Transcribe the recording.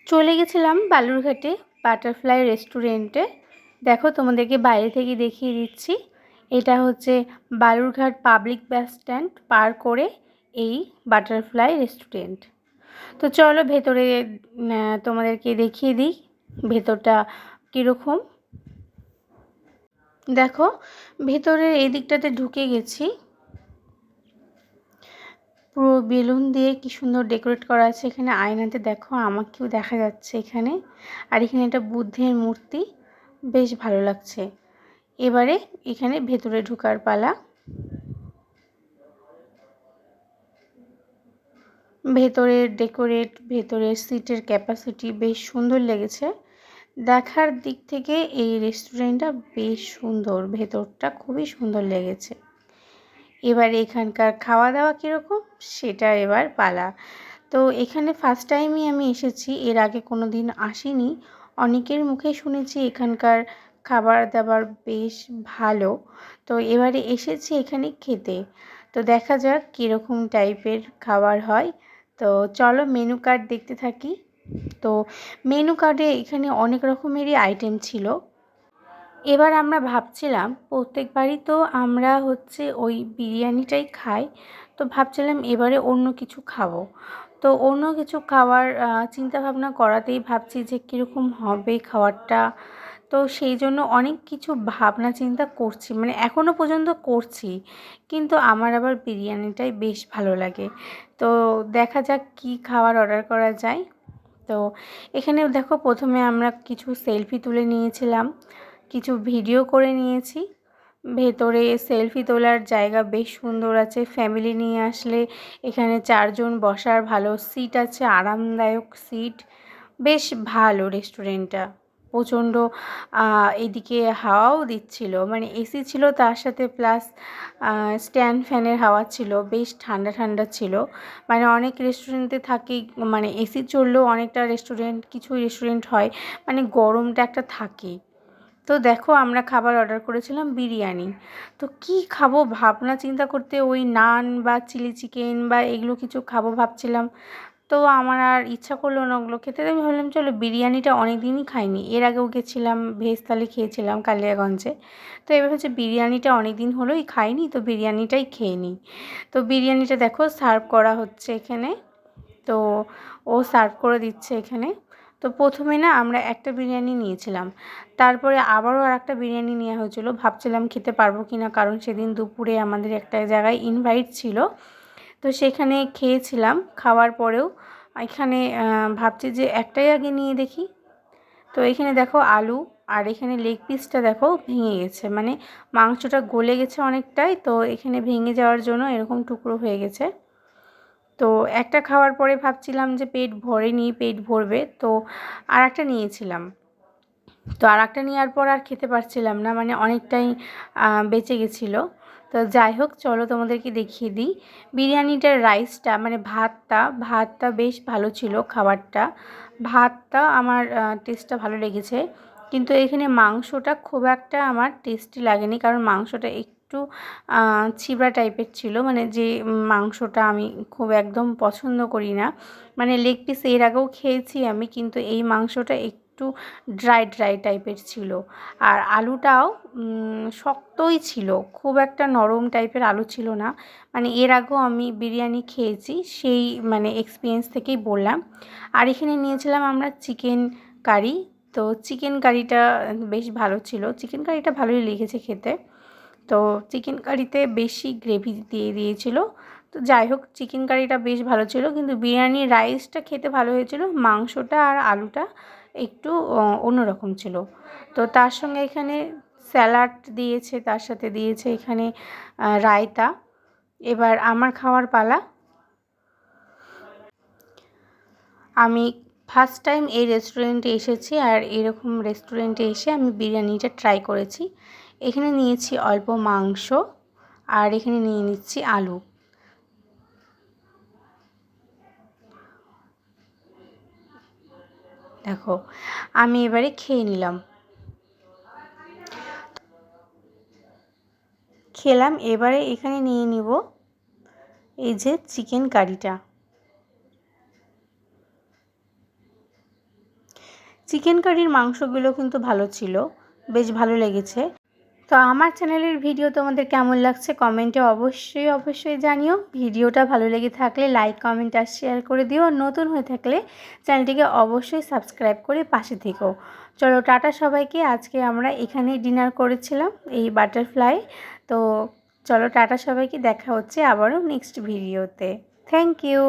চলে গেছিলাম বালুরঘাটে বাটারফ্লাই রেস্টুরেন্টে। দেখো তোমাদেরকে বাইরে থেকে দেখিয়ে দিচ্ছি। এটা হচ্ছে বালুরঘাট পাবলিক বাস স্ট্যান্ড পার করে এই বাটারফ্লাই রেস্টুরেন্ট। তো চলো ভেতরে তোমাদেরকে দেখিয়ে দিই ভেতরটা কীরকম। দেখো ভেতরের এই দিকটাতে ঢুকে গেছি। পুরো বেলুন দিয়ে কি সুন্দর ডেকোরেট করা আছে। এখানে আয়নাতে দেখো আমাকেও দেখা যাচ্ছে এখানে। আর এখানে একটা বুদ্ধের মূর্তি, বেশ ভালো লাগছে। এবারে এখানে ভেতরে ঢোকার পালা। ভেতরের ডেকোরেট, ভেতরের সিটের ক্যাপাসিটি বেশ সুন্দর লেগেছে। দেখার দিক থেকে এই রেস্টুরেন্টটা বেশ সুন্দর, ভেতরটা খুবই সুন্দর লেগেছে। এবার এখানকার খাওয়া দাওয়া কীরকম সেটা এবার পালা। তো এখানে ফার্স্ট টাইমই আমি এসেছি, এর আগে কোনো দিন আসিনি। অনেকের মুখে শুনেছি এখানকার খাবার দাবার বেশ ভালো। তো এবারে এসেছি এখানে খেতে। তো দেখা যাক কীরকম টাইপের খাবার হয়। তো চলো মেনু কার্ড দেখতে থাকি। তো মেনু কার্ডে এখানে অনেক রকমেরই আইটেম ছিল। এবার আমরা ভাবছিলাম প্রত্যেকবারই তো আমরা হচ্ছে ওই বিরিয়ানিটাই খাই। তো ভাবছিলাম এবারে অন্য কিছু খাবো। তো অন্য কিছু খাওয়ার চিন্তাভাবনা করাতেই ভাবছি যে কীরকম হবে খাবারটা। তো সেই জন্য অনেক কিছু ভাবনা চিন্তা করছি, মানে এখনও পর্যন্ত করছি। কিন্তু আমার আবার বিরিয়ানিটাই বেশ ভালো লাগে। তো দেখা যাক কী খাবার অর্ডার করা যায়। তো এখানে দেখো প্রথমে আমরা কিছু সেলফি তুলে নিয়েছিলাম, কিছু ভিডিও করে নিয়েছি। ভেতরে সেলফি তোলার জায়গা বেশ সুন্দর আছে। ফ্যামিলি নিয়ে আসলে এখানে 4 জন বসার ভালো সিট আছে, আরামদায়ক সিট। বেশ ভালো রেস্টুরেন্টটা। প্রচণ্ড এদিকে হাওয়াও দিচ্ছিল, মানে এসি ছিল তার সাথে প্লাস স্ট্যান্ড ফ্যানের হাওয়া ছিল, বেশ ঠান্ডা ঠান্ডা ছিল। মানে অনেক রেস্টুরেন্টে থাকে মানে এসি চললেও অনেকটা রেস্টুরেন্ট, কিছু রেস্টুরেন্ট হয় মানে গরমটা একটা থাকে। তো দেখো আমরা খাবার অর্ডার করেছিলাম বিরিয়ানি। তো কি খাবো ভাবনা চিন্তা করতে ওই নান বা চিলি চিকেন বা এগুলো কিছু খাবো ভাবছিলাম। তো আমার আর ইচ্ছা করলো না ওগুলো খেতে। আমি ভাবলাম চলো বিরিয়ানিটা অনেক দিনই খাইনি, এর আগেও গেছিলাম ভেজ থালি খেয়েছিলাম কালিয়াগঞ্জে। তো এবার হচ্ছে বিরিয়ানিটা অনেক দিন হলোই খাইনি, তো বিরিয়ানিটাই খেয়ে নিই। তো বিরিয়ানিটা দেখো সার্ভ করা হচ্ছে এখানে। তো ও সার্ভ করে দিচ্ছে এখানে। তো প্রথমে না আমরা একটা বিরিয়ানি নিয়েছিলাম, তারপরে আবারও আরেকটা বিরিয়ানি নেওয়া হয়েছিল। ভাবছিলাম খেতে পারবো কি না, কারণ সেদিন দুপুরে আমাদের একটা জায়গায় ইনভাইট ছিল। তো সেখানে খেয়েছিলাম, খাওয়ার পরেও এখানে ভাবছি যে একটাই আগে নিয়ে দেখি। তো এখানে দেখো আলু, আর এখানে লেগ পিসটা দেখো ভেঙে গেছে, মানে মাংসটা গলে গেছে অনেকটাই, তো এখানে ভেঙে যাওয়ার জন্য এরকম টুকরো হয়ে গেছে। তো একটা খাওয়ার পরে ভাবছিলাম যে পেট ভরেনি, পেট ভরবে, তো আর একটা নিয়েছিলাম। তো আর একটা নেওয়ার পর আর খেতে পারছিলাম না, মানে অনেকটাই বেঁচে গেছিলো। তো যাই হোক চলো তোমাদেরকে দেখিয়ে দিই বিরিয়ানিটার রাইসটা, মানে ভাতটা বেশ ভালো ছিল। খাবারটা ভাতটা আমার টেস্টটা ভালো লেগেছে, কিন্তু এখানে মাংসটা খুব একটা আমার টেস্টি লাগেনি, কারণ মাংসটা একটু ছিবড়া টাইপের ছিল, মানে যে মাংসটা আমি খুব একদম পছন্দ করি না। মানে লেগ পিস এর আগেও খেয়েছি আমি, কিন্তু এই মাংসটা একটু ড্রাই টাইপের ছিল। আর আলুটাও শক্তই ছিল, খুব একটা নরম টাইপের আলু ছিল না। মানে এর আগেও আমি বিরিয়ানি খেয়েছি, সেই মানে এক্সপিরিয়েন্স থেকেই বললাম। আর এখানে নিয়েছিলাম আমরা চিকেন কারি। তো চিকেন কারিটা বেশ ভালো ছিল, চিকেন কারিটা ভালোই লেগেছে খেতে। তো চিকেন কারিতে বেশি গ্রেভি দিয়ে দিয়েছিল। তো যাই হোক চিকেন কারিটা বেশ ভালো ছিল, কিন্তু বিরিয়ানির রাইসটা খেতে ভালো হয়েছিল, মাংসটা আর আলুটা একটু অন্যরকম ছিল। তো তার সঙ্গে এখানে স্যালাড দিয়েছে, তার সাথে দিয়েছে এখানে রায়তা। এবার আমার খাওয়ার পালা। আমি ফার্স্ট টাইম এই রেস্টুরেন্টে এসেছি, আর এরকম রেস্টুরেন্টে এসে আমি বিরিয়ানিটা ট্রাই করেছি। এখানে নিয়েছি অল্প মাংস, আর এখানে নিয়ে নিচ্ছি আলু। দেখো আমি এবারে খেয়ে নিলাম, খেলাম। এবারে এখানে নিয়ে নিব এই যে চিকেন কারিটা। চিকেন কারির মাংসগুলো কিন্তু ভালো ছিল, বেশ ভালো লেগেছে। তো আমার চ্যানেলের ভিডিও তোমাদের কেমন লাগছে কমেন্টে অবশ্যই জানিও। ভিডিওটা ভালো লেগে থাকলে লাইক, কমেন্ট আর শেয়ার করে দিও। নতুন হয়ে থাকলে চ্যানেলটিকে অবশ্যই সাবস্ক্রাইব করে পাশে থেকো। চলো টাটা সবাইকে। আজকে আমরা এখানেই ডিনার করেছিলাম, এই বাটারফ্লাই। তো চলো টাটা সবাইকে, দেখা হচ্ছে আবারও নেক্সট ভিডিওতে। Thank you.